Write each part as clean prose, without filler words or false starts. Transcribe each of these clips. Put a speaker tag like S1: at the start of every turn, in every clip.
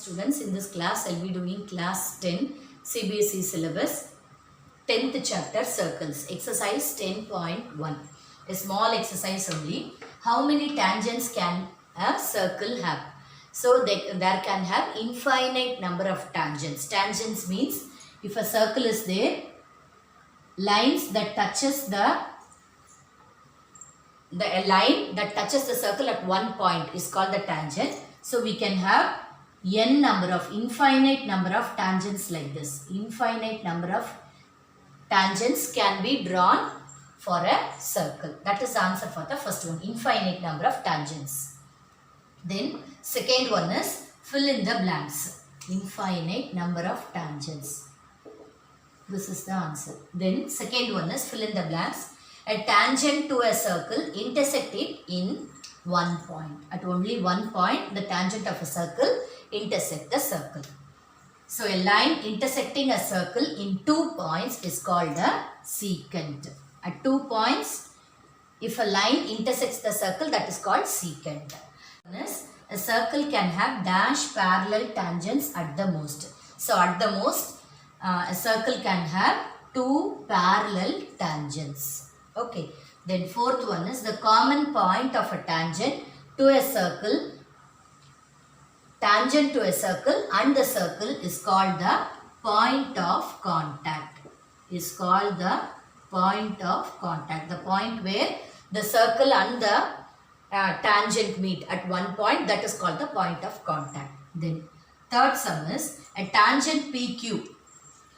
S1: students. In this class, I'll be doing class 10 CBSE syllabus, 10th chapter circles, exercise 10.1. A small exercise only. How many tangents can a circle have? So there can have infinite number of tangents. Tangents means if a circle is there, lines that touches the line that touches the circle at one point is called the tangent. So we can have infinite number of tangents like this. Infinite number of tangents can be drawn for a circle. That is the answer for the first one. Infinite number of tangents. Then second one is fill in the blanks. Infinite number of tangents. This is the answer. Then second one is fill in the blanks. A tangent to a circle intersect it in one point. At only one point, the tangent of a circle intersect the circle. So a line intersecting a circle in 2 points is called a secant. At 2 points, if a line intersects the circle, that is called secant. A circle can have dash parallel tangents at the most. So at the most, a circle can have 2 parallel tangents. Okay. Then fourth one is the common point of a tangent to a circle. Tangent to a circle and the circle is called the point of contact. Is called the point of contact. The point where the circle and the tangent meet at one point, that is called the point of contact. Then third sum is a tangent PQ.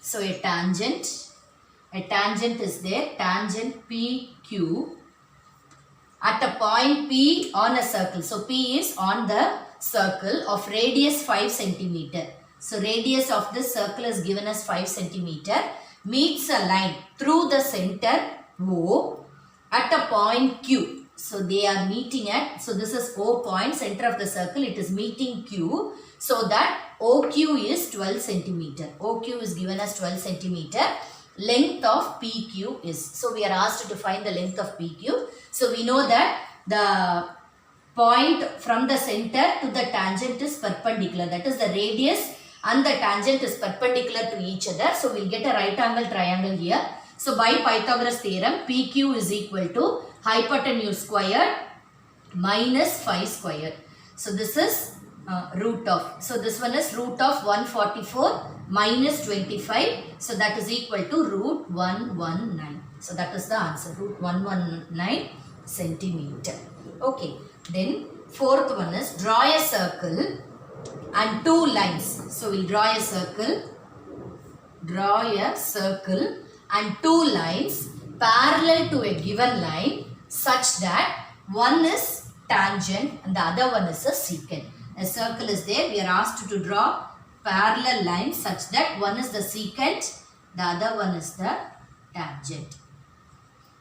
S1: So a tangent is there, tangent PQ at a point P on a circle. So P is on the circle of radius 5 centimeter. So radius of this circle is given as 5 centimeter. Meets a line through the center O at a point Q. So they are meeting at, so this is O point, center of the circle, it is meeting Q. So that OQ is 12 centimeter. OQ is given as 12 centimeter. Length of PQ is, so we are asked to find the length of PQ. So we know that the point from the center to the tangent is perpendicular. That is the radius and the tangent is perpendicular to each other. So we will get a right angle triangle here. So by Pythagoras theorem, PQ is equal to hypotenuse squared minus 5 squared. So this is root of. So this one is root of 144 minus 25. So that is equal to root 119. So that is the answer. Root 119 centimeter. Okay. Then fourth one is draw a circle and 2 lines. So we'll draw a circle. Draw a circle and 2 lines parallel to a given line such that one is tangent and the other one is a secant. A circle is there. We are asked to draw parallel lines such that one is the secant, the other one is the tangent.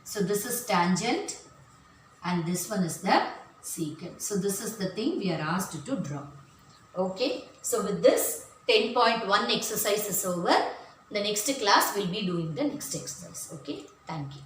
S1: So this is tangent and this one is the secant. So this is the thing we are asked to draw. Okay. So with this 10.1 exercise is over. The next class will be doing the next exercise. Okay. Thank you.